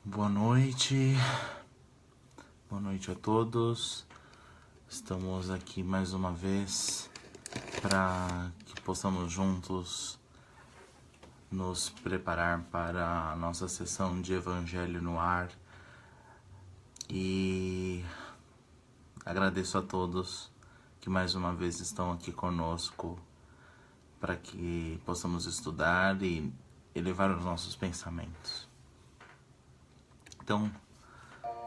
Boa noite a todos. Estamos aqui mais uma vez para que possamos juntos nos preparar para a nossa sessão de Evangelho no Ar. E agradeço a todos que mais uma vez estão aqui conosco para que possamos estudar e elevar os nossos pensamentos. Então,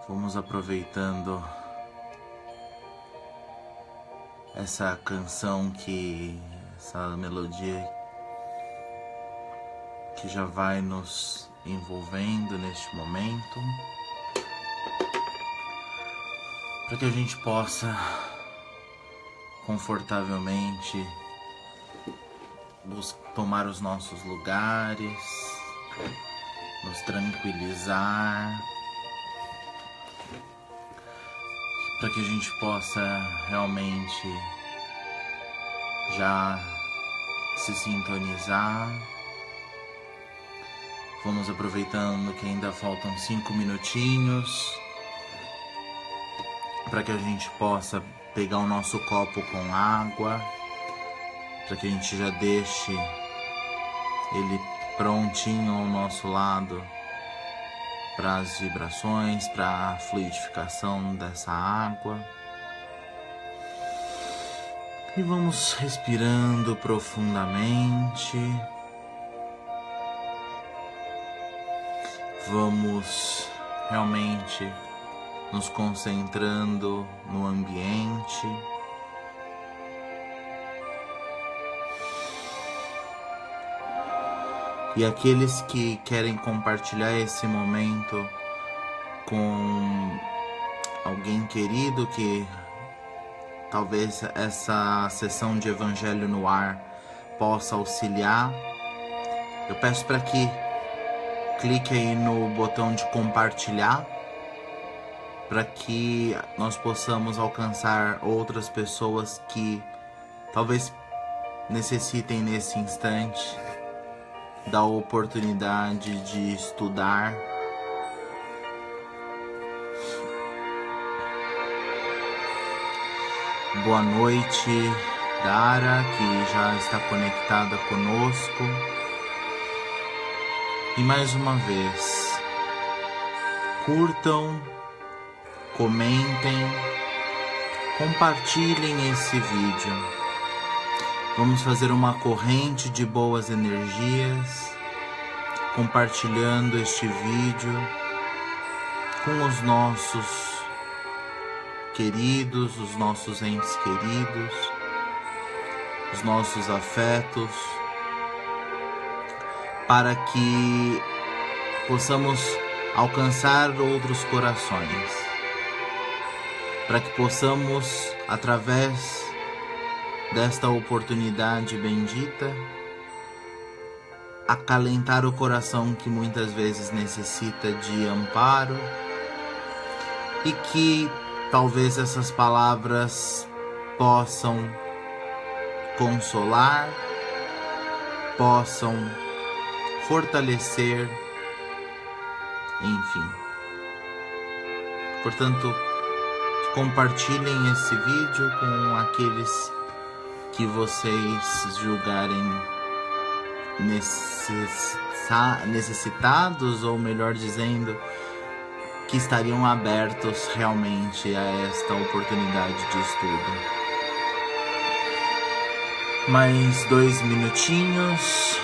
vamos aproveitando essa canção, essa melodia que já vai nos envolvendo neste momento, para que a gente possa confortavelmente tomar os nossos lugares, nos tranquilizar, para que a gente possa realmente já se sintonizar. Vamos aproveitando que ainda faltam 5 minutinhos para que a gente possa pegar o nosso copo com água, para que a gente já deixe ele prontinho ao nosso lado para as vibrações, para a fluidificação dessa água. E vamos respirando profundamente. Vamos realmente nos concentrando no ambiente. E aqueles que querem compartilhar esse momento com alguém querido, que talvez essa sessão de Evangelho no Ar possa auxiliar, eu peço para que clique aí no botão de compartilhar, para que nós possamos alcançar outras pessoas que talvez necessitem nesse instante da oportunidade de estudar. Boa noite, Dara, que já está conectada conosco. E mais uma vez, curtam, comentem, compartilhem esse vídeo. Vamos fazer uma corrente de boas energias, compartilhando este vídeo com os nossos queridos, os nossos entes queridos, os nossos afetos, para que possamos alcançar outros corações, para que possamos, através desta oportunidade bendita, acalentar o coração que muitas vezes necessita de amparo, e que talvez essas palavras possam consolar, possam fortalecer, enfim. Portanto, compartilhem esse vídeo com aqueles que vocês julgarem necessitados, ou melhor dizendo, que estariam abertos realmente a esta oportunidade de estudo. Mais 2 minutinhos,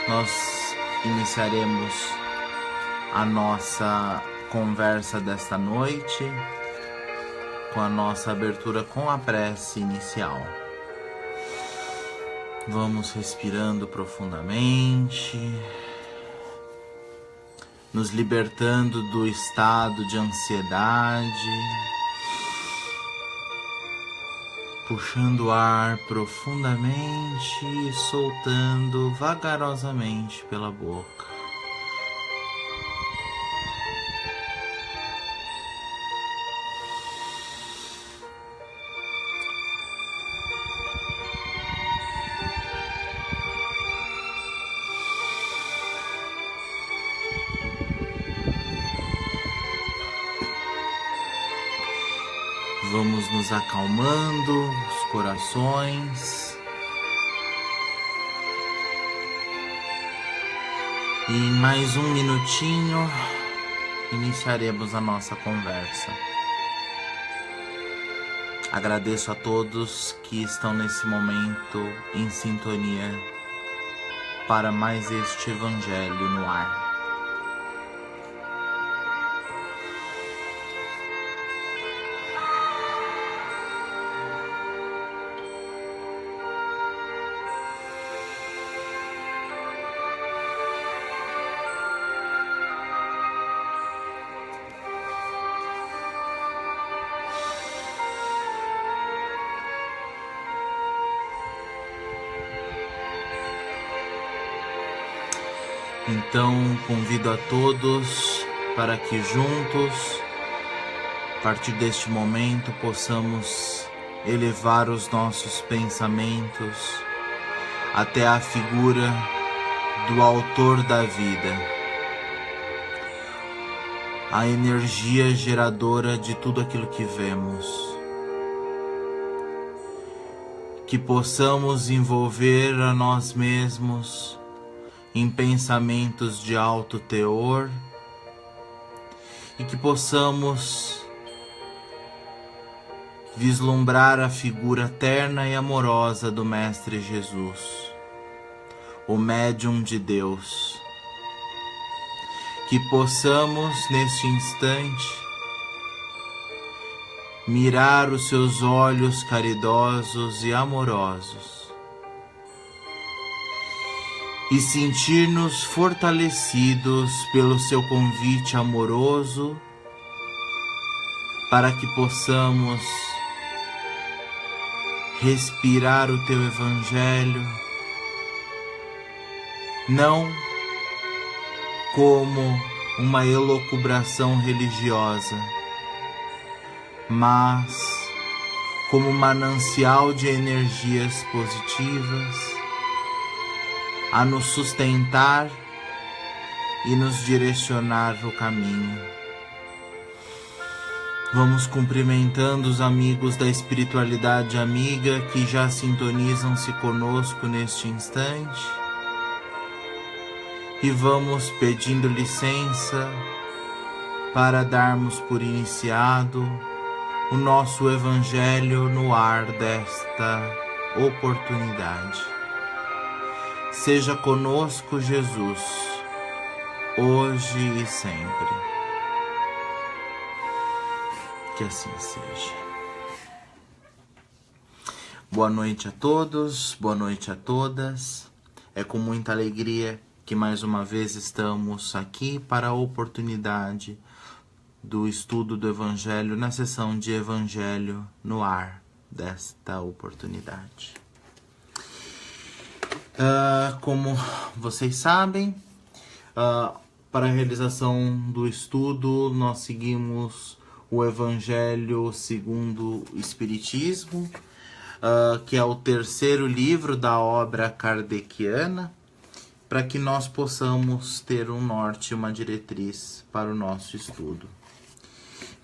nós iniciaremos a nossa conversa desta noite com a nossa abertura com a prece inicial. Vamos respirando profundamente, nos libertando do estado de ansiedade, puxando o ar profundamente e soltando vagarosamente pela boca. Vamos nos acalmando os corações. E em mais um minutinho iniciaremos a nossa conversa. Agradeço a todos que estão nesse momento em sintonia para mais este Evangelho no ar. Então, convido a todos para que juntos, a partir deste momento, possamos elevar os nossos pensamentos até a figura do Autor da vida, a energia geradora de tudo aquilo que vemos. Que possamos envolver a nós mesmos em pensamentos de alto teor e que possamos vislumbrar a figura terna e amorosa do Mestre Jesus, o médium de Deus. Que possamos neste instante mirar os seus olhos caridosos e amorosos e sentir-nos fortalecidos pelo seu convite amoroso para que possamos respirar o teu Evangelho, não como uma elucubração religiosa, mas como manancial de energias positivas a nos sustentar e nos direcionar o caminho. Vamos cumprimentando os amigos da espiritualidade amiga que já sintonizam-se conosco neste instante e vamos pedindo licença para darmos por iniciado o nosso Evangelho no ar desta oportunidade. Seja conosco, Jesus, hoje e sempre. Que assim seja. Boa noite a todos, boa noite a todas. É com muita alegria que mais uma vez estamos aqui para a oportunidade do estudo do Evangelho na sessão de Evangelho no ar desta oportunidade. Como vocês sabem, para a realização do estudo nós seguimos o Evangelho segundo o Espiritismo, que é o terceiro livro da obra kardeciana, para que nós possamos ter um norte, uma diretriz para o nosso estudo.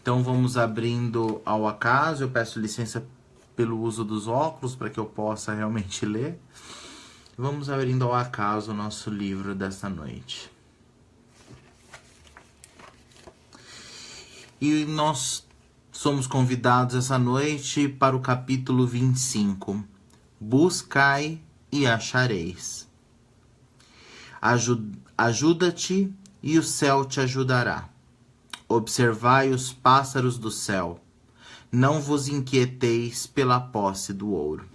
Então vamos abrindo ao acaso. Eu peço licença pelo uso dos óculos para que eu possa realmente ler. Vamos abrindo ao acaso o nosso livro desta noite. E nós somos convidados essa noite para o capítulo 25. Buscai e achareis. Ajuda-te e o céu te ajudará. Observai os pássaros do céu. Não vos inquieteis pela posse do ouro.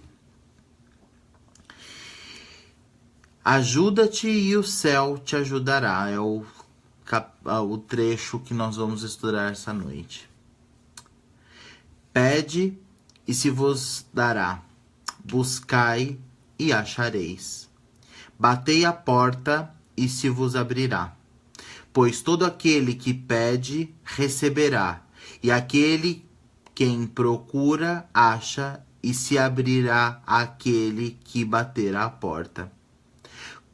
Ajuda-te e o céu te ajudará. É o trecho que nós vamos estudar essa noite. Pede e se vos dará. Buscai e achareis. Batei a porta e se vos abrirá. Pois todo aquele que pede, receberá. E aquele quem procura, acha. E se abrirá aquele que bater à porta.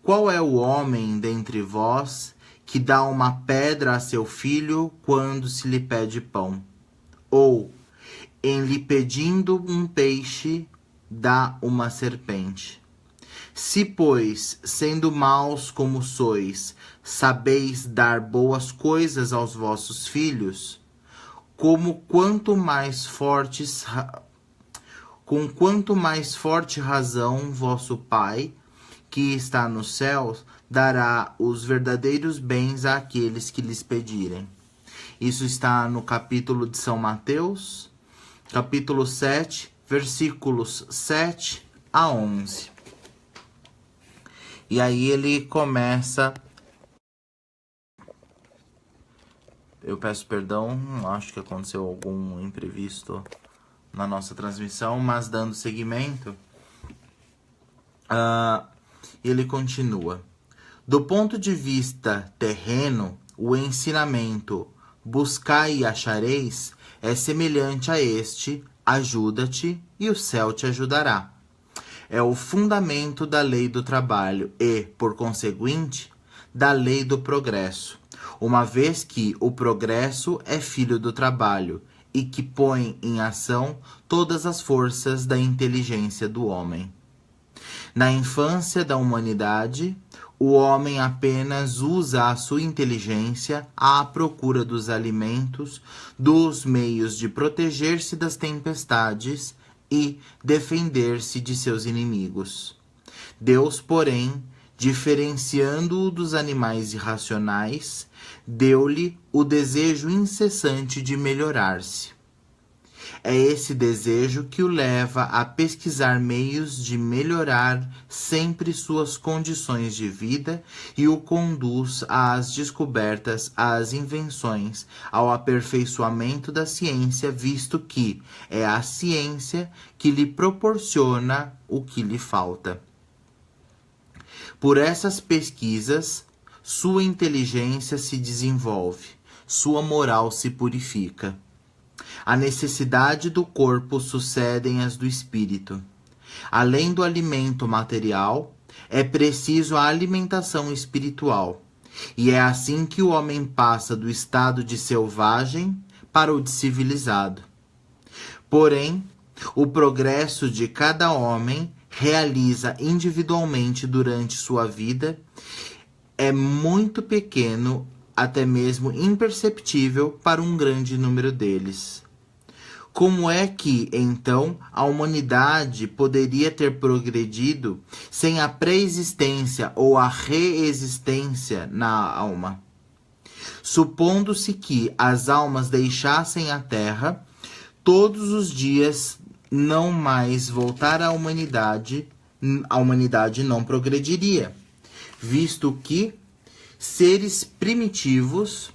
Qual é o homem dentre vós que dá uma pedra a seu filho quando se lhe pede pão? Ou em lhe pedindo um peixe, dá uma serpente. Se, pois, sendo maus como sois, sabeis dar boas coisas aos vossos filhos, com quanto mais forte razão vosso Pai, que está nos céus, dará os verdadeiros bens àqueles que lhes pedirem. Isso está no capítulo de São Mateus, capítulo 7, versículos 7 a 11. E aí ele começa... Eu peço perdão, acho que aconteceu algum imprevisto na nossa transmissão, mas dando seguimento, ele continua. Do ponto de vista terreno, o ensinamento buscai e achareis é semelhante a este: ajuda-te e o céu te ajudará. É o fundamento da lei do trabalho e, por conseguinte, da lei do progresso, uma vez que o progresso é filho do trabalho e que põe em ação todas as forças da inteligência do homem. Na infância da humanidade, o homem apenas usa a sua inteligência à procura dos alimentos, dos meios de proteger-se das tempestades e defender-se de seus inimigos. Deus, porém, diferenciando-o dos animais irracionais, deu-lhe o desejo incessante de melhorar-se. É esse desejo que o leva a pesquisar meios de melhorar sempre suas condições de vida e o conduz às descobertas, às invenções, ao aperfeiçoamento da ciência, visto que é a ciência que lhe proporciona o que lhe falta. Por essas pesquisas, sua inteligência se desenvolve, sua moral se purifica. A necessidade do corpo sucedem as do espírito. Além do alimento material, é preciso a alimentação espiritual. E é assim que o homem passa do estado de selvagem para o de civilizado. Porém, o progresso de cada homem realiza individualmente durante sua vida é muito pequeno, até mesmo imperceptível para um grande número deles. Como é que, então, a humanidade poderia ter progredido sem a pré-existência ou a reexistência na alma? Supondo-se que as almas deixassem a Terra, todos os dias não mais voltar à humanidade, a humanidade não progrediria, visto que seres primitivos,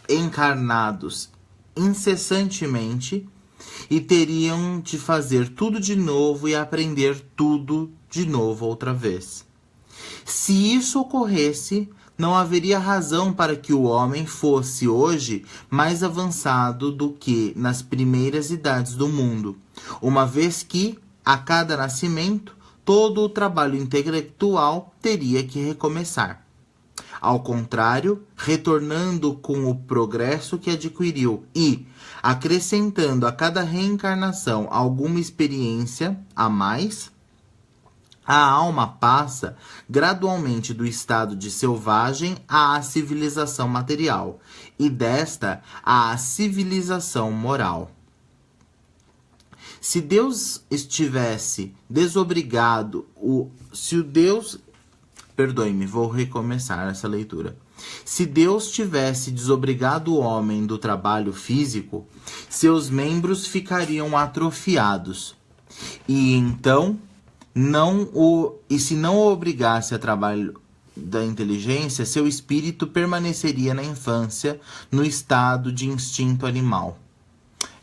encarnados incessantemente, e teriam de fazer tudo de novo e aprender tudo de novo outra vez. Se isso ocorresse, não haveria razão para que o homem fosse hoje mais avançado do que nas primeiras idades do mundo, uma vez que, a cada nascimento, todo o trabalho intelectual teria que recomeçar. Ao contrário, retornando com o progresso que adquiriu e acrescentando a cada reencarnação alguma experiência a mais, a alma passa gradualmente do estado de selvagem à civilização material e desta à civilização moral. Se Deus estivesse desobrigado, Perdoe-me, vou recomeçar essa leitura. Se Deus tivesse desobrigado o homem do trabalho físico, seus membros ficariam atrofiados. E então, se não o obrigasse a trabalho da inteligência, seu espírito permaneceria na infância, no estado de instinto animal.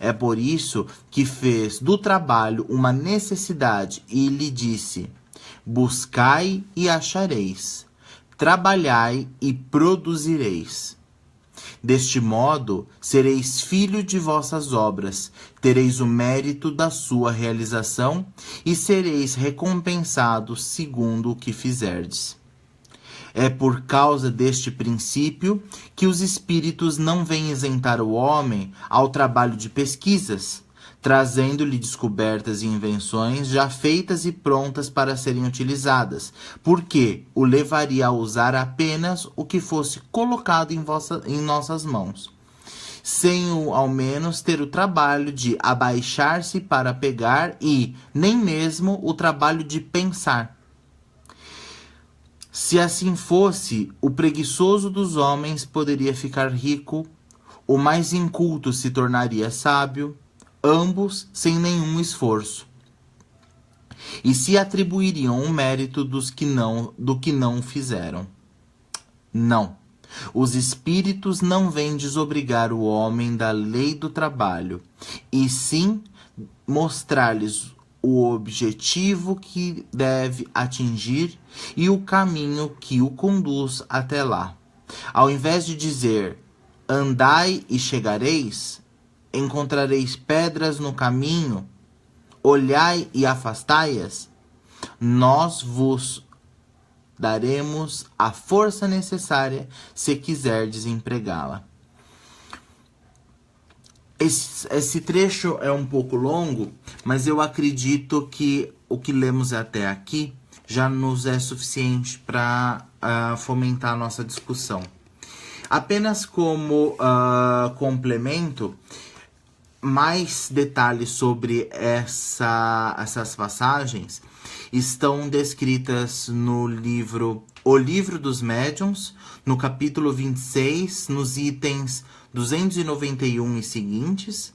É por isso que fez do trabalho uma necessidade e lhe disse: buscai e achareis, trabalhai e produzireis. Deste modo, sereis filho de vossas obras, tereis o mérito da sua realização e sereis recompensados segundo o que fizerdes. É por causa deste princípio que os espíritos não vêm isentar o homem ao trabalho de pesquisas, trazendo-lhe descobertas e invenções já feitas e prontas para serem utilizadas, porque o levaria a usar apenas o que fosse colocado em nossas mãos, sem ao menos ter o trabalho de abaixar-se para pegar e nem mesmo o trabalho de pensar. Se assim fosse, o preguiçoso dos homens poderia ficar rico, o mais inculto se tornaria sábio, ambos sem nenhum esforço, e se atribuiriam o mérito do que não fizeram. Não. Os espíritos não vêm desobrigar o homem da lei do trabalho, e sim mostrar-lhes o objetivo que deve atingir e o caminho que o conduz até lá. Ao invés de dizer, andai e chegareis, encontrareis pedras no caminho, olhai e afastai-as, nós vos daremos a força necessária se quiserdes empregá-la. Esse trecho é um pouco longo, mas eu acredito que o que lemos até aqui já nos é suficiente para fomentar a nossa discussão. Apenas como complemento, mais detalhes sobre essas passagens estão descritas no livro O Livro dos Médiuns, no capítulo 26, nos itens 291 e seguintes,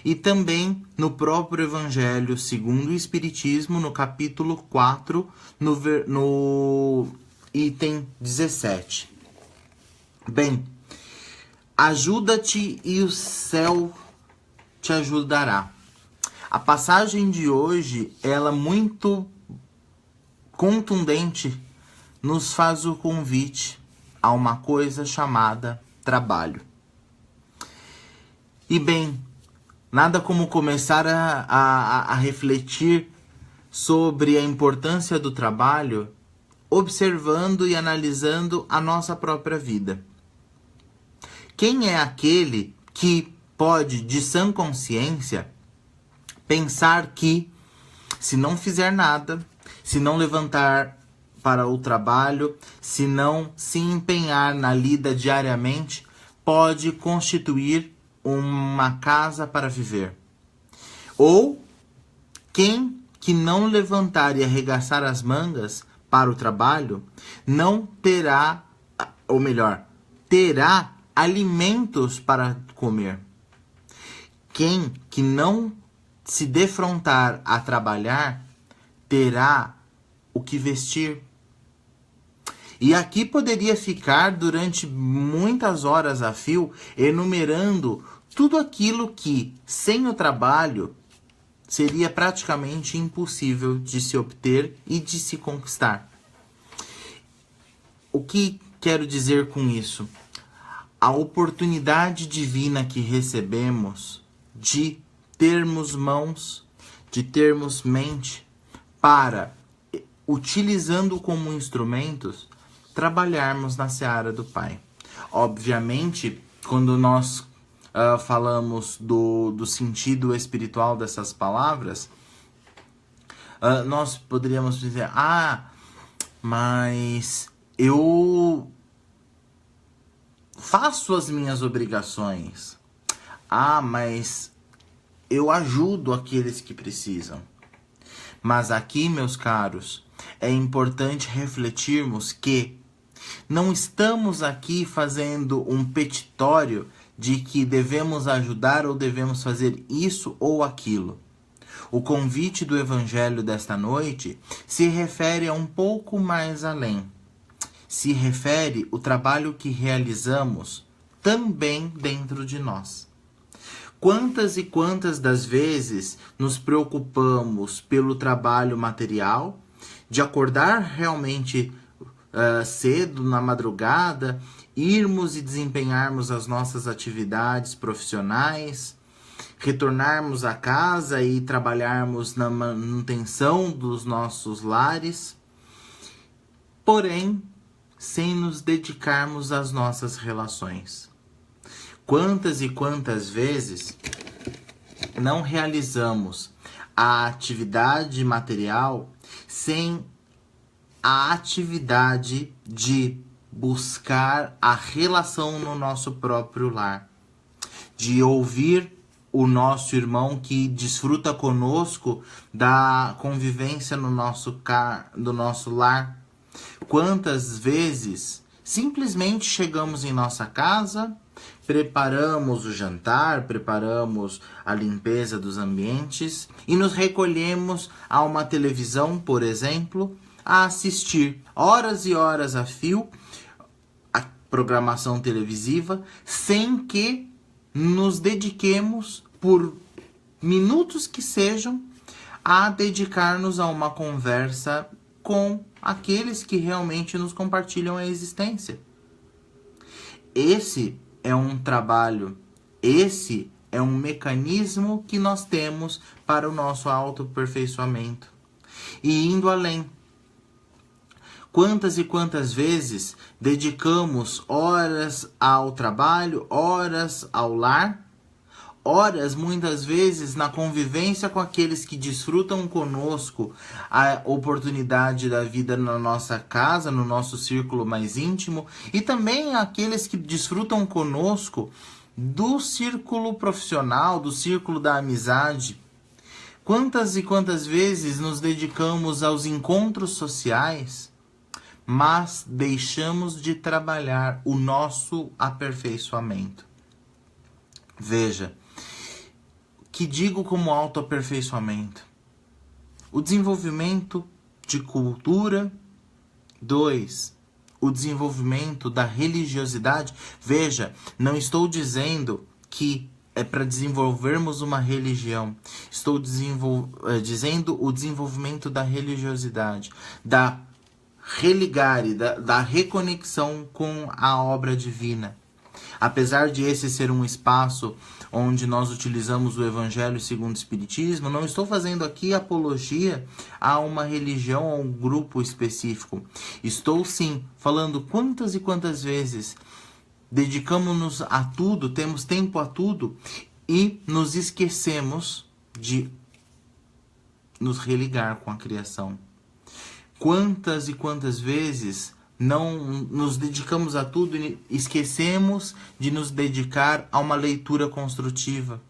e também no próprio Evangelho segundo o Espiritismo, no capítulo 4, no item 17. Bem, ajuda-te e o céu te ajudará. A passagem de hoje, ela muito contundente, nos faz o convite a uma coisa chamada trabalho. E bem, nada como começar a refletir sobre a importância do trabalho, observando e analisando a nossa própria vida. Quem é aquele que pode, de sã consciência, pensar que, se não fizer nada, se não levantar para o trabalho, se não se empenhar na lida diariamente, pode constituir uma casa para viver? Ou quem que não levantar e arregaçar as mangas para o trabalho, não terá, ou melhor, terá alimentos para comer? Quem que não se defrontar a trabalhar, terá o que vestir? E aqui poderia ficar durante muitas horas a fio enumerando tudo aquilo que, sem o trabalho, seria praticamente impossível de se obter e de se conquistar. O que quero dizer com isso? A oportunidade divina que recebemos de termos mãos, de termos mente, para, utilizando como instrumentos, trabalharmos na seara do Pai. Obviamente, quando nós falamos do sentido espiritual dessas palavras, nós poderíamos dizer, mas eu faço as minhas obrigações. Mas eu ajudo aqueles que precisam. Mas aqui, meus caros, é importante refletirmos que não estamos aqui fazendo um petitório de que devemos ajudar ou devemos fazer isso ou aquilo. O convite do Evangelho desta noite se refere a um pouco mais além. Se refere ao trabalho que realizamos também dentro de nós. Quantas e quantas das vezes nos preocupamos pelo trabalho material, de acordar realmente cedo na madrugada, irmos e desempenharmos as nossas atividades profissionais, retornarmos a casa e trabalharmos na manutenção dos nossos lares. Porém, sem nos dedicarmos às nossas relações. Quantas e quantas vezes não realizamos a atividade material sem a atividade de buscar a relação no nosso próprio lar, de ouvir o nosso irmão que desfruta conosco da convivência no nosso lar. Quantas vezes simplesmente chegamos em nossa casa, preparamos o jantar, preparamos a limpeza dos ambientes e nos recolhemos a uma televisão, por exemplo, a assistir horas e horas a fio a programação televisiva, sem que nos dediquemos, por minutos que sejam, a dedicar-nos a uma conversa com aqueles que realmente nos compartilham a existência. Esse é um trabalho, esse é um mecanismo que nós temos para o nosso autoaperfeiçoamento. E indo além, quantas e quantas vezes dedicamos horas ao trabalho, horas ao lar, horas muitas vezes na convivência com aqueles que desfrutam conosco a oportunidade da vida na nossa casa, no nosso círculo mais íntimo, e também aqueles que desfrutam conosco do círculo profissional, do círculo da amizade. Quantas e quantas vezes nos dedicamos aos encontros sociais, mas deixamos de trabalhar o nosso aperfeiçoamento. Veja, que digo como autoaperfeiçoamento? O desenvolvimento de cultura. 2. O desenvolvimento da religiosidade. Veja, não estou dizendo que é para desenvolvermos uma religião. Estou dizendo o desenvolvimento da religiosidade, da religare, da reconexão com a obra divina. Apesar de esse ser um espaço onde nós utilizamos o Evangelho segundo o Espiritismo, não estou fazendo aqui apologia a uma religião ou um grupo específico. Estou sim falando quantas e quantas vezes dedicamos-nos a tudo, temos tempo a tudo e nos esquecemos de nos religar com a criação. Quantas e quantas vezes não nos dedicamos a tudo e esquecemos de nos dedicar a uma leitura construtiva.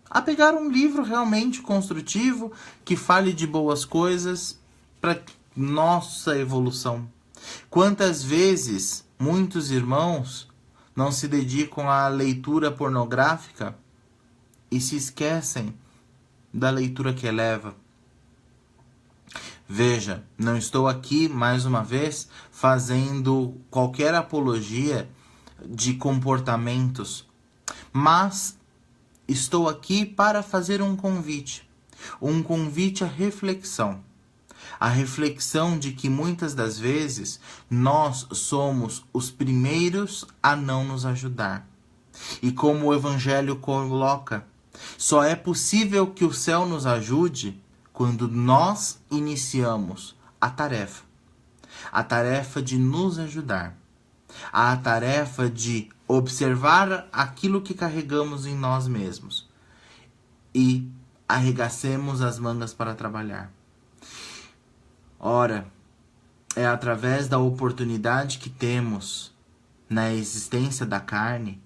A pegar um livro realmente construtivo, que fale de boas coisas para nossa evolução. Quantas vezes muitos irmãos não se dedicam à leitura pornográfica e se esquecem da leitura que eleva. Veja, não estou aqui, mais uma vez, fazendo qualquer apologia de comportamentos, mas estou aqui para fazer um convite à reflexão. A reflexão de que muitas das vezes nós somos os primeiros a não nos ajudar. E como o Evangelho coloca, só é possível que o céu nos ajude quando nós iniciamos a tarefa de nos ajudar, a tarefa de observar aquilo que carregamos em nós mesmos e arregacemos as mangas para trabalhar. Ora, é através da oportunidade que temos na existência da carne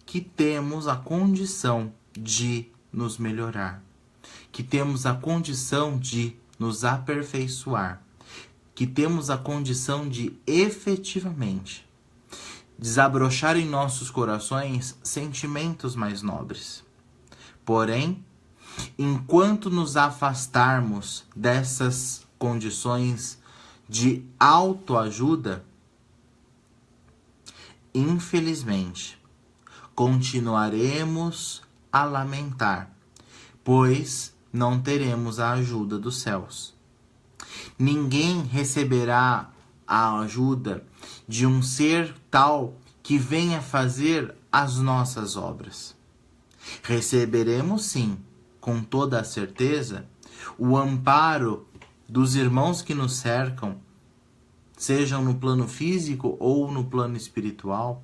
que temos a condição de nos melhorar, que temos a condição de nos aperfeiçoar, que temos a condição de efetivamente desabrochar em nossos corações sentimentos mais nobres. Porém, enquanto nos afastarmos dessas condições de autoajuda, infelizmente, continuaremos a lamentar, pois não teremos a ajuda dos céus. Ninguém receberá a ajuda de um ser tal que venha fazer as nossas obras. Receberemos sim, com toda a certeza, o amparo dos irmãos que nos cercam, sejam no plano físico ou no plano espiritual,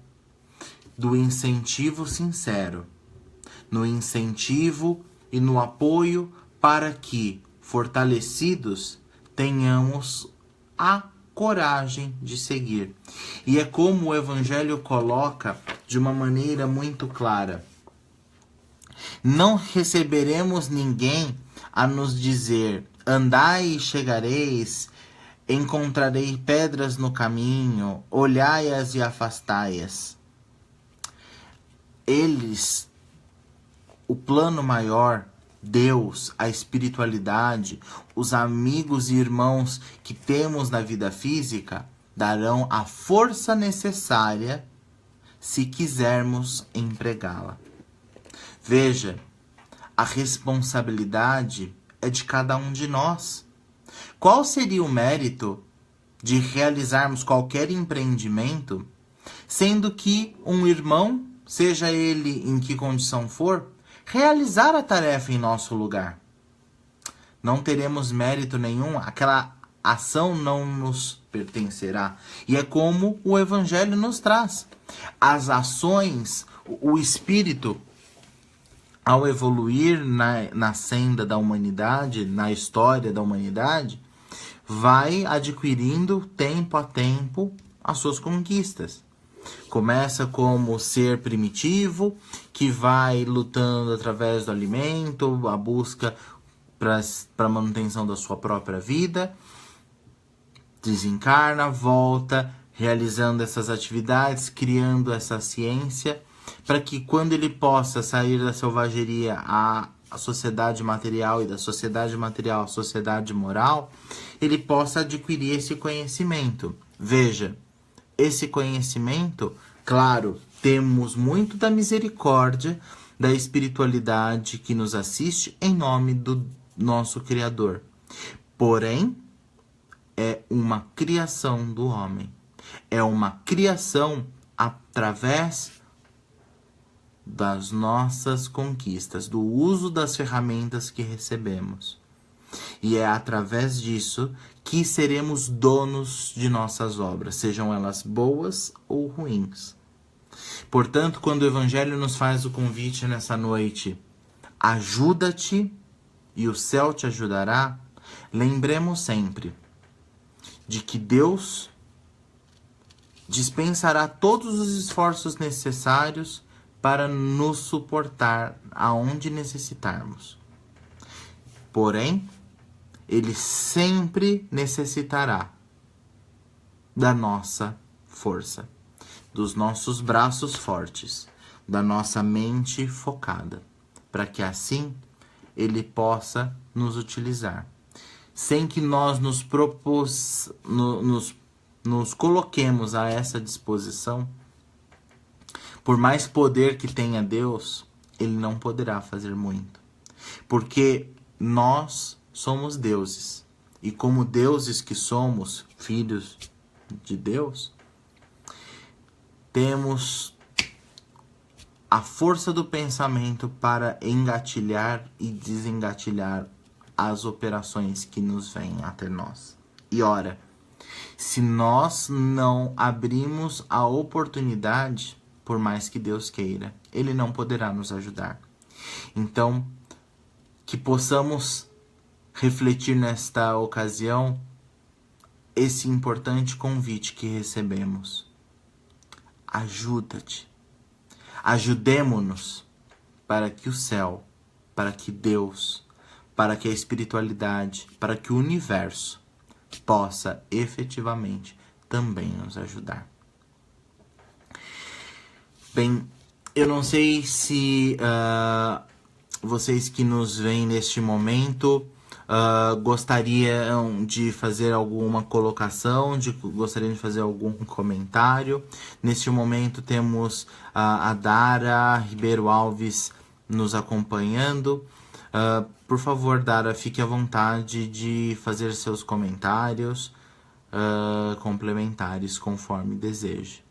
do incentivo sincero, no incentivo e no apoio para que, fortalecidos, tenhamos a coragem de seguir. E é como o Evangelho coloca de uma maneira muito clara: não receberemos ninguém a nos dizer: andai e chegareis, encontrarei pedras no caminho, olhai-as e afastai-as. Eles, o plano maior, Deus, a espiritualidade, os amigos e irmãos que temos na vida física, darão a força necessária se quisermos empregá-la. Veja, a responsabilidade é de cada um de nós. Qual seria o mérito de realizarmos qualquer empreendimento, sendo que um irmão, seja ele em que condição for, realizar a tarefa em nosso lugar? Não teremos mérito nenhum, aquela ação não nos pertencerá. E é como o Evangelho nos traz. As ações, o Espírito, ao evoluir na senda da humanidade, na história da humanidade, vai adquirindo tempo a tempo as suas conquistas. Começa como ser primitivo, que vai lutando através do alimento, a busca para a manutenção da sua própria vida, desencarna, volta, realizando essas atividades, criando essa ciência, para que quando ele possa sair da selvageria à sociedade material e da sociedade material à sociedade moral, ele possa adquirir esse conhecimento. Veja, esse conhecimento, claro, temos muito da misericórdia, da espiritualidade que nos assiste em nome do nosso Criador. Porém, é uma criação do homem. É uma criação através das nossas conquistas, do uso das ferramentas que recebemos. E é através disso que seremos donos de nossas obras, sejam elas boas ou ruins. Portanto, quando o Evangelho nos faz o convite nessa noite, ajuda-te e o céu te ajudará, lembremos sempre de que Deus dispensará todos os esforços necessários para nos suportar aonde necessitarmos. Porém, Ele sempre necessitará da nossa força, dos nossos braços fortes, da nossa mente focada, para que assim Ele possa nos utilizar, sem que nós nos coloquemos a essa disposição. Por mais poder que tenha Deus, Ele não poderá fazer muito, porque nós somos deuses, e como deuses que somos, filhos de Deus, temos a força do pensamento para engatilhar e desengatilhar as operações que nos vêm até nós. E ora, se nós não abrimos a oportunidade, por mais que Deus queira, Ele não poderá nos ajudar. Então, que possamos refletir nesta ocasião esse importante convite que recebemos. Ajuda-te. Ajudemo-nos para que o céu, para que Deus, para que a espiritualidade, para que o universo possa efetivamente também nos ajudar. Bem, eu não sei se vocês que nos veem neste momento gostariam de fazer alguma colocação, gostariam de fazer algum comentário. Neste momento temos a Dara Ribeiro Alves nos acompanhando. Por favor, Dara, fique à vontade de fazer seus comentários complementares conforme deseje.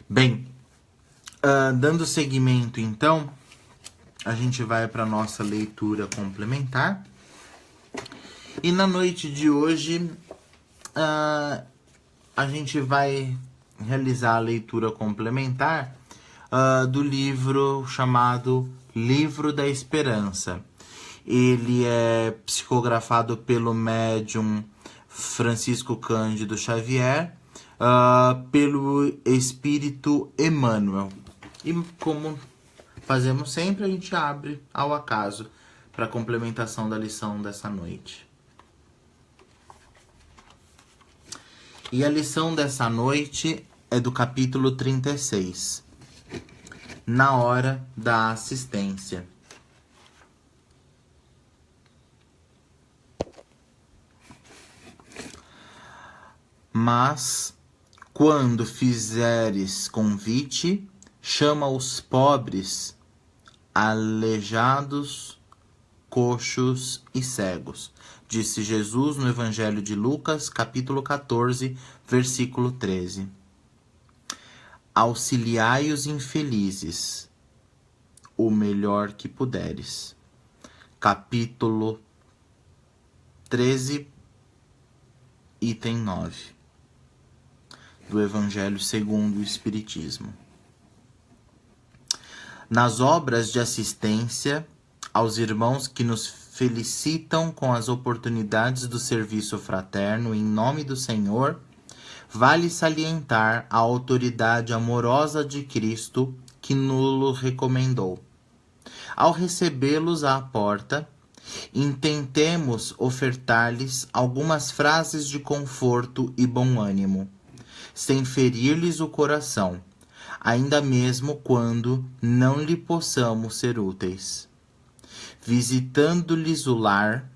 Bem, Dando seguimento, então, a gente vai para a nossa leitura complementar. E na noite de hoje, a gente vai realizar a leitura complementar do livro chamado Livro da Esperança. Ele é psicografado pelo médium Francisco Cândido Xavier, pelo Espírito Emmanuel. E como fazemos sempre, a gente abre ao acaso para a complementação da lição dessa noite. E a lição dessa noite é do capítulo 36, Na Hora da Assistência. Mas, quando fizeres convite, chama os pobres, aleijados, coxos e cegos, disse Jesus no Evangelho de Lucas, capítulo 14, versículo 13. Auxiliai os infelizes, o melhor que puderes. Capítulo 13, item 9, do Evangelho segundo o Espiritismo. Nas obras de assistência aos irmãos que nos felicitam com as oportunidades do serviço fraterno em nome do Senhor, vale salientar a autoridade amorosa de Cristo que nos recomendou. Ao recebê-los à porta, intentemos ofertar-lhes algumas frases de conforto e bom ânimo, sem ferir-lhes o coração, ainda mesmo quando não lhe possamos ser úteis. Visitando-lhes o lar,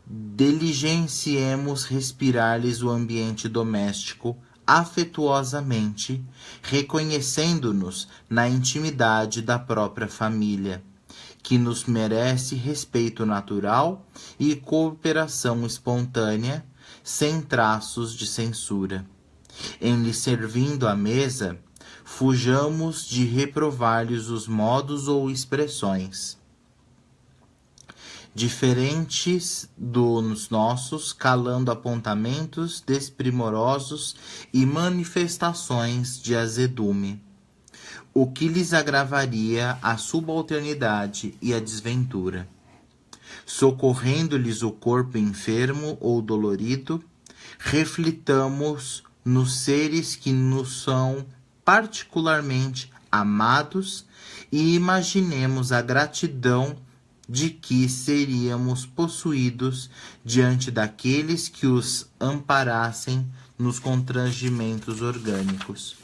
diligenciemos respirar-lhes o ambiente doméstico afetuosamente, reconhecendo-nos na intimidade da própria família, que nos merece respeito natural e cooperação espontânea, sem traços de censura. Em lhe servindo à mesa, fujamos de reprovar-lhes os modos ou expressões diferentes dos nossos, calando apontamentos desprimorosos e manifestações de azedume, o que lhes agravaria a subalternidade e a desventura. Socorrendo-lhes o corpo enfermo ou dolorido, reflitamos nos seres que nos são particularmente amados e imaginemos a gratidão de que seríamos possuídos diante daqueles que os amparassem nos constrangimentos orgânicos.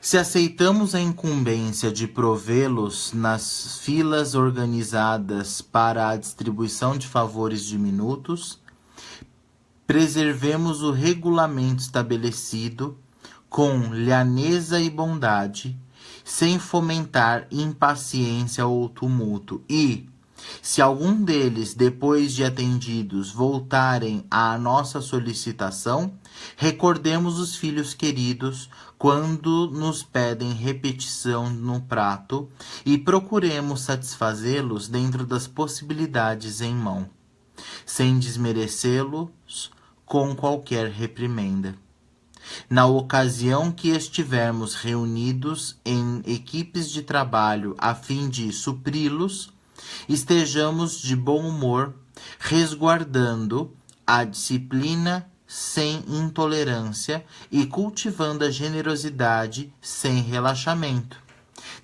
Se aceitamos a incumbência de provê-los nas filas organizadas para a distribuição de favores diminutos, preservemos o regulamento estabelecido com lhaneza e bondade, sem fomentar impaciência ou tumulto, e, se algum deles, depois de atendidos, voltarem à nossa solicitação, recordemos os filhos queridos quando nos pedem repetição no prato e procuremos satisfazê-los dentro das possibilidades em mão, sem desmerecê-los com qualquer reprimenda. Na ocasião que estivermos reunidos em equipes de trabalho a fim de supri-los, estejamos de bom humor, resguardando a disciplina sem intolerância e cultivando a generosidade sem relaxamento,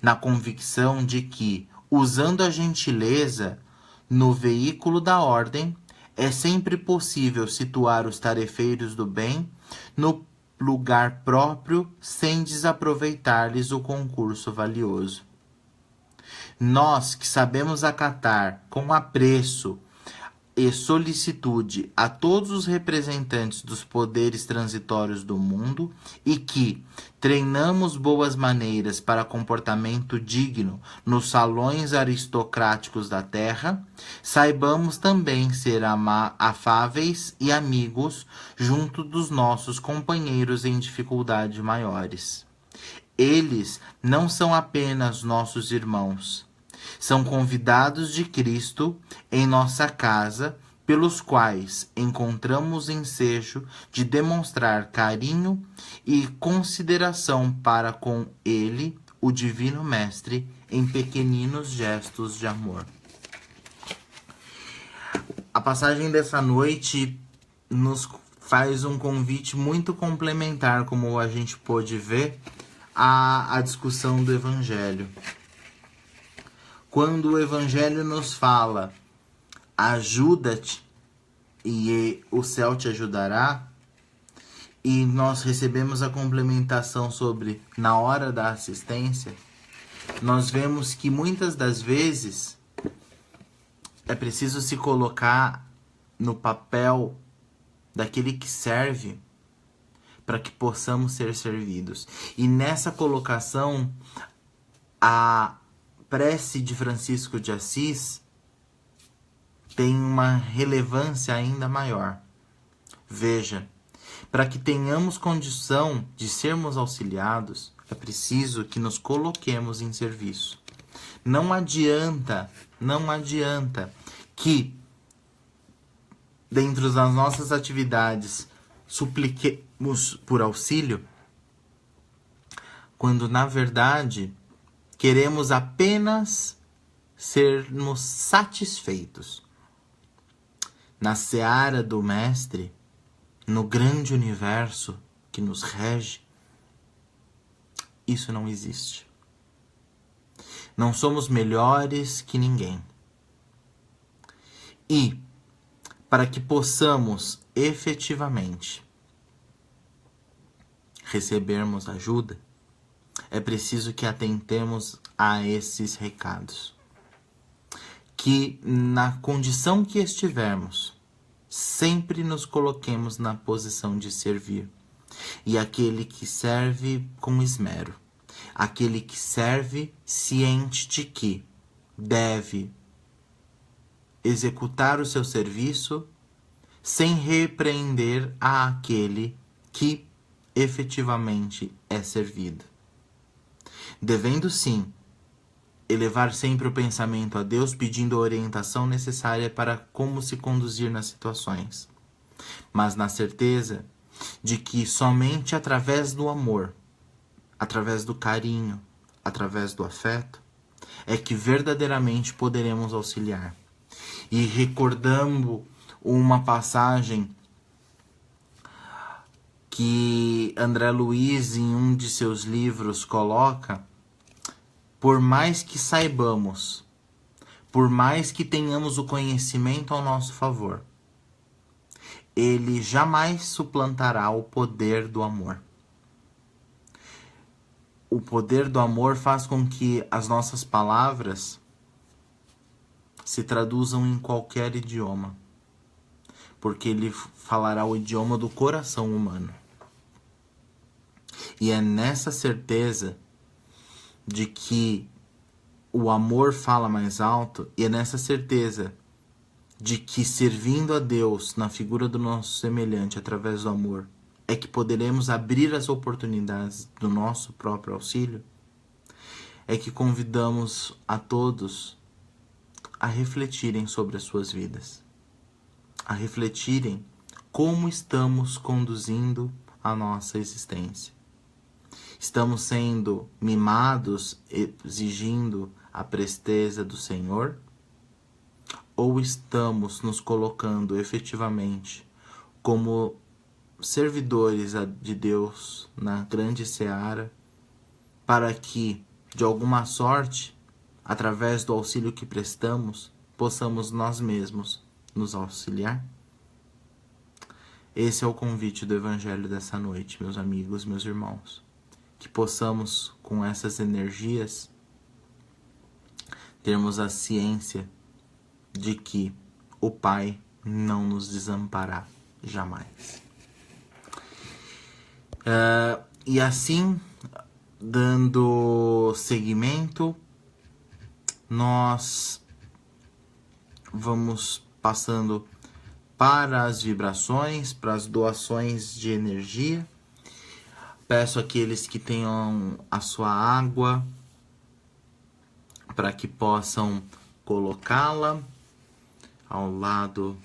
na convicção de que, usando a gentileza no veículo da ordem, é sempre possível situar os tarefeiros do bem no lugar próprio sem desaproveitar-lhes o concurso valioso. Nós que sabemos acatar com apreço e solicitude a todos os representantes dos poderes transitórios do mundo e que treinamos boas maneiras para comportamento digno nos salões aristocráticos da terra, saibamos também ser afáveis e amigos junto dos nossos companheiros em dificuldade maiores. Eles não são apenas nossos irmãos, são convidados de Cristo em nossa casa, pelos quais encontramos ensejo de demonstrar carinho e consideração para com Ele, o Divino Mestre, em pequeninos gestos de amor. A passagem dessa noite nos faz um convite muito complementar, como a gente pôde ver, à discussão do Evangelho. Quando o Evangelho nos fala, ajuda-te e o céu te ajudará, e nós recebemos a complementação sobre na hora da assistência, nós vemos que muitas das vezes é preciso se colocar no papel daquele que serve para que possamos ser servidos. E nessa colocação, a prece de Francisco de Assis tem uma relevância ainda maior. Veja, para que tenhamos condição de sermos auxiliados, é preciso que nos coloquemos em serviço. Não adianta que, dentro das nossas atividades, supliquemos por auxílio, quando, na verdade, queremos apenas sermos satisfeitos. Na seara do Mestre, no grande universo que nos rege, isso não existe. Não somos melhores que ninguém. E, para que possamos efetivamente recebermos ajuda, é preciso que atentemos a esses recados. Que na condição que estivermos, sempre nos coloquemos na posição de servir. E aquele que serve com esmero, aquele que serve ciente de que deve executar o seu serviço sem repreender àquele que efetivamente é servido. Devendo sim elevar sempre o pensamento a Deus, pedindo a orientação necessária para como se conduzir nas situações, mas na certeza de que somente através do amor, através do carinho, através do afeto, é que verdadeiramente poderemos auxiliar. E recordando uma passagem que André Luiz, em um de seus livros, coloca: por mais que saibamos, por mais que tenhamos o conhecimento ao nosso favor, ele jamais suplantará o poder do amor. O poder do amor faz com que as nossas palavras se traduzam em qualquer idioma, porque ele falará o idioma do coração humano. E é nessa certeza de que o amor fala mais alto, e é nessa certeza de que servindo a Deus na figura do nosso semelhante através do amor, é que poderemos abrir as oportunidades do nosso próprio auxílio, é que convidamos a todos a refletirem sobre as suas vidas, a refletirem como estamos conduzindo a nossa existência. Estamos sendo mimados, exigindo a presteza do Senhor? Ou estamos nos colocando efetivamente como servidores de Deus na grande seara, para que, de alguma sorte, através do auxílio que prestamos, possamos nós mesmos nos auxiliar? Esse é o convite do Evangelho dessa noite, meus amigos, meus irmãos. Que possamos, com essas energias, termos a ciência de que o Pai não nos desamparar jamais. E assim, dando seguimento, nós vamos passando para as vibrações, para as doações de energia. Peço àqueles que tenham a sua água para que possam colocá-la ao lado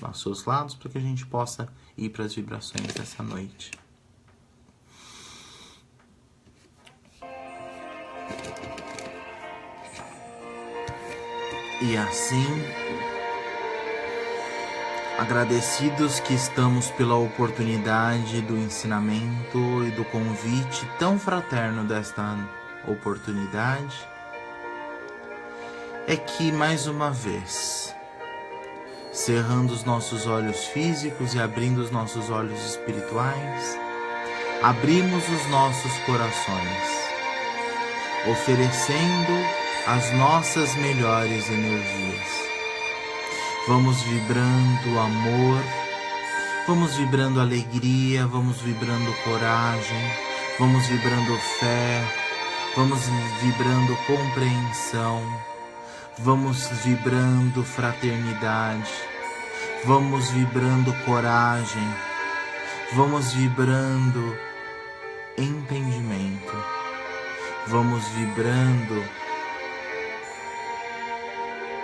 aos seus lados, para que a gente possa ir para as vibrações dessa noite. E assim, agradecidos que estamos pela oportunidade do ensinamento e do convite tão fraterno desta oportunidade, é que mais uma vez, cerrando os nossos olhos físicos e abrindo os nossos olhos espirituais, abrimos os nossos corações, oferecendo as nossas melhores energias. Vamos vibrando amor, vamos vibrando alegria, vamos vibrando coragem, vamos vibrando fé, vamos vibrando compreensão, vamos vibrando fraternidade, vamos vibrando coragem, vamos vibrando entendimento, vamos vibrando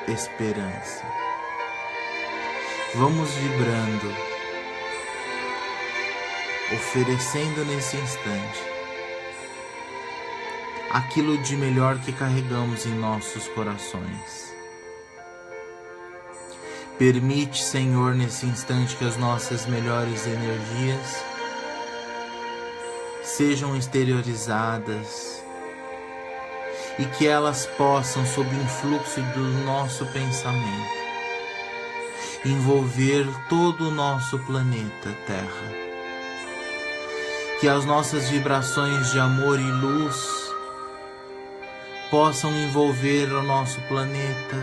esperança. Vamos vibrando, oferecendo nesse instante aquilo de melhor que carregamos em nossos corações. Permite, Senhor, nesse instante que as nossas melhores energias sejam exteriorizadas e que elas possam, sob o influxo do nosso pensamento, envolver todo o nosso planeta Terra. Que as nossas vibrações de amor e luz possam envolver o nosso planeta,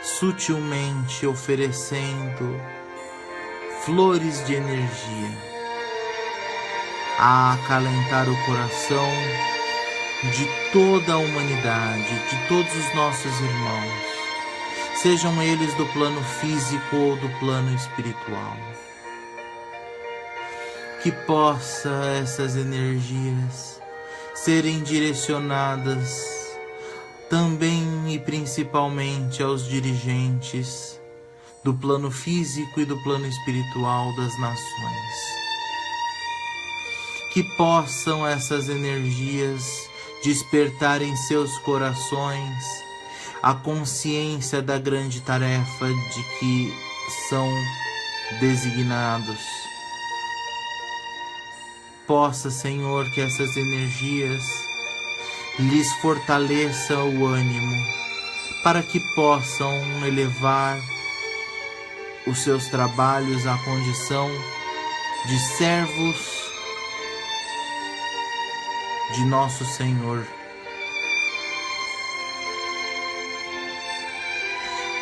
sutilmente oferecendo flores de energia a acalentar o coração de toda a humanidade, de todos os nossos irmãos, sejam eles do plano físico ou do plano espiritual. Que possa essas energias serem direcionadas também e principalmente aos dirigentes do plano físico e do plano espiritual das nações. Que possam essas energias despertar em seus corações a consciência da grande tarefa de que são designados. Possa, Senhor, que essas energias lhes fortaleça o ânimo para que possam elevar os seus trabalhos à condição de servos de nosso Senhor.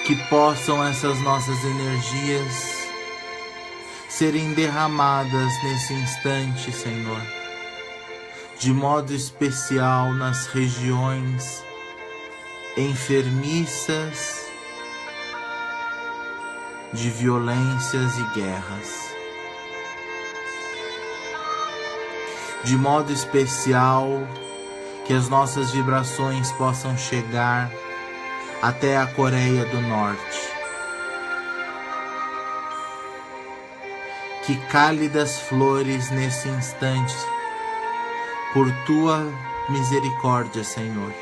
Que possam essas nossas energias serem derramadas nesse instante, Senhor, de modo especial nas regiões enfermiças de violências e guerras. De modo especial, que as nossas vibrações possam chegar até a Coreia do Norte. Que cálidas flores nesse instante, por tua misericórdia, Senhor,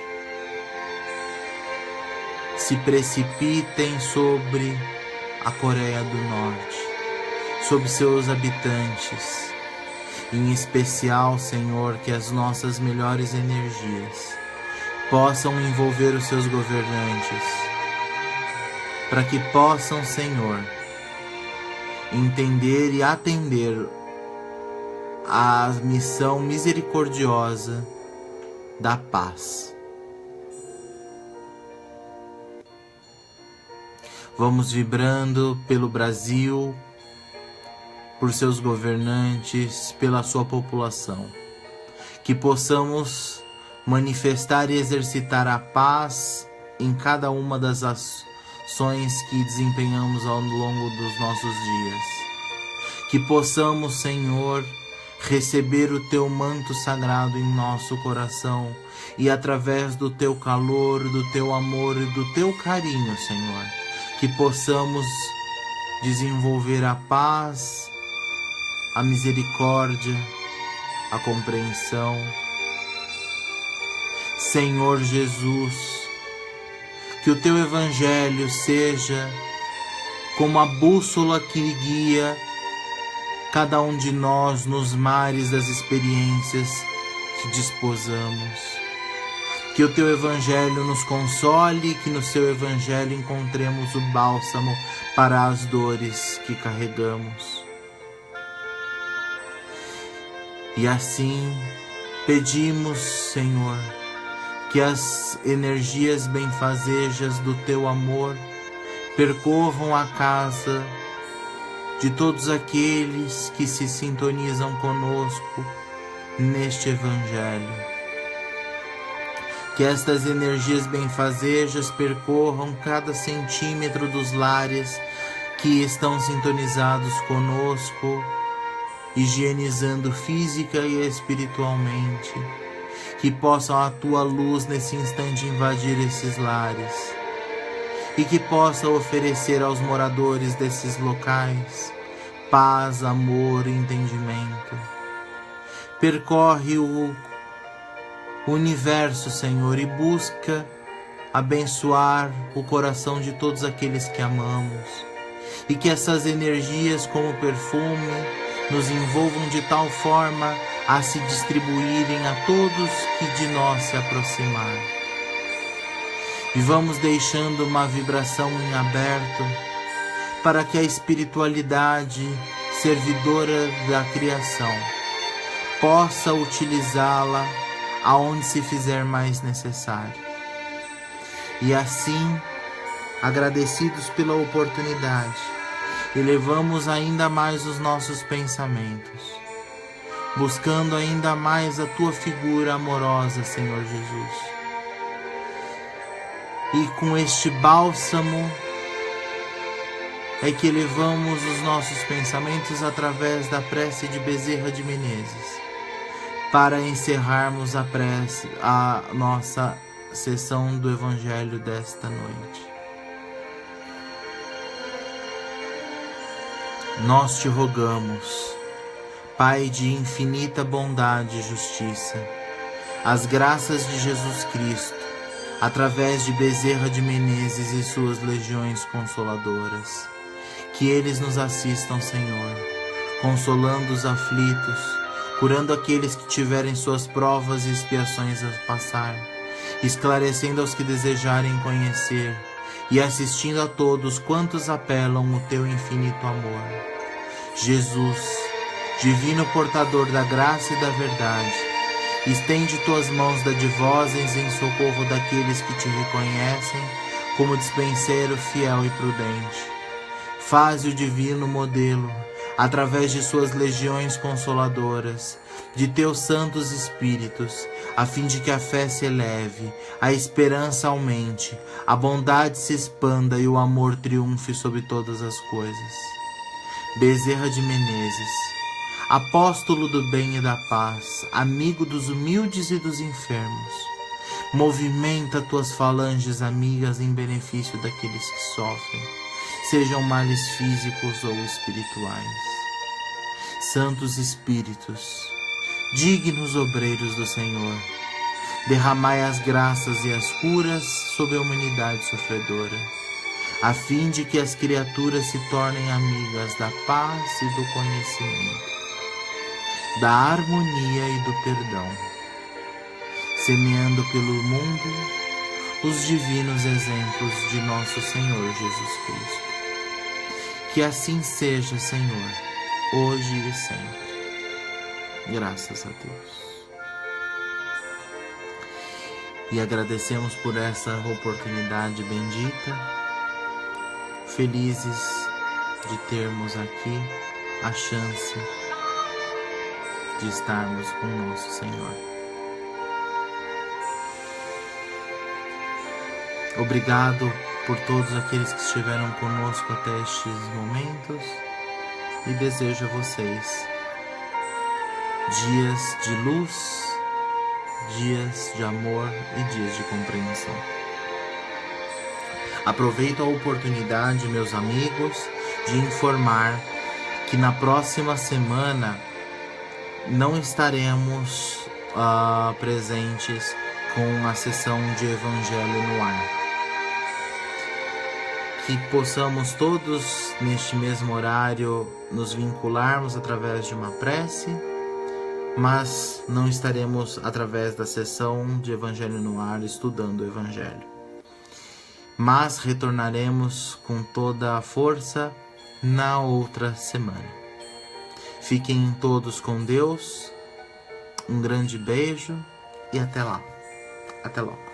se precipitem sobre a Coreia do Norte, sobre seus habitantes. Em especial, Senhor, que as nossas melhores energias possam envolver os seus governantes, para que possam, Senhor, entender e atender a missão misericordiosa da paz. Vamos vibrando pelo Brasil, por seus governantes, pela sua população. Que possamos manifestar e exercitar a paz em cada uma das ações que desempenhamos ao longo dos nossos dias. Que possamos, Senhor, receber o Teu manto sagrado em nosso coração e através do Teu calor, do Teu amor e do Teu carinho, Senhor, que possamos desenvolver a paz, a misericórdia, a compreensão. Senhor Jesus, que o Teu Evangelho seja como a bússola que guia cada um de nós nos mares das experiências que disposamos. Que o Teu Evangelho nos console, que no Seu Evangelho encontremos o bálsamo para as dores que carregamos. E assim pedimos, Senhor, que as energias benfazejas do Teu amor percorram a casa de todos aqueles que se sintonizam conosco neste Evangelho. Que estas energias benfazejas percorram cada centímetro dos lares que estão sintonizados conosco, higienizando física e espiritualmente. Que possam a Tua luz nesse instante invadir esses lares e que possa oferecer aos moradores desses locais paz, amor e entendimento. Percorre o universo, Senhor, e busca abençoar o coração de todos aqueles que amamos, e que essas energias, como perfume, nos envolvam de tal forma a se distribuírem a todos que de nós se aproximar. E vamos deixando uma vibração em aberto para que a espiritualidade servidora da criação possa utilizá-la aonde se fizer mais necessário. E assim, agradecidos pela oportunidade, elevamos ainda mais os nossos pensamentos, buscando ainda mais a Tua figura amorosa, Senhor Jesus. E com este bálsamo é que elevamos os nossos pensamentos através da prece de Bezerra de Menezes, para encerrarmos a nossa sessão do Evangelho desta noite. Nós te rogamos, Pai de infinita bondade e justiça, as graças de Jesus Cristo, através de Bezerra de Menezes e suas legiões consoladoras, que eles nos assistam, Senhor, consolando os aflitos, curando aqueles que tiverem suas provas e expiações a passar, esclarecendo aos que desejarem conhecer e assistindo a todos quantos apelam o Teu infinito amor. Jesus, divino portador da graça e da verdade, estende Tuas mãos dadivosas em socorro daqueles que Te reconhecem como dispenseiro fiel e prudente. Faze o divino modelo, através de suas legiões consoladoras, de Teus santos espíritos, a fim de que a fé se eleve, a esperança aumente, a bondade se expanda e o amor triunfe sobre todas as coisas. Bezerra de Menezes, apóstolo do bem e da paz, amigo dos humildes e dos enfermos, movimenta Tuas falanges amigas em benefício daqueles que sofrem, sejam males físicos ou espirituais. Santos Espíritos, dignos obreiros do Senhor, derramai as graças e as curas sobre a humanidade sofredora, a fim de que as criaturas se tornem amigas da paz e do conhecimento, da harmonia e do perdão, semeando pelo mundo os divinos exemplos de nosso Senhor Jesus Cristo. Que assim seja, Senhor, hoje e sempre. Graças a Deus. E agradecemos por essa oportunidade bendita. felizes de termos aqui a chance de estarmos com nosso Senhor. Obrigado por todos aqueles que estiveram conosco até estes momentos e desejo a vocês dias de luz, dias de amor e dias de compreensão. Aproveito a oportunidade, meus amigos, de informar que na próxima semana não estaremos presentes com a sessão de Evangelho no ar. Que possamos todos, neste mesmo horário, nos vincularmos através de uma prece, mas não estaremos através da sessão de Evangelho no ar estudando o Evangelho. Mas retornaremos com toda a força na outra semana. Fiquem todos com Deus, um grande beijo e até lá. Até logo.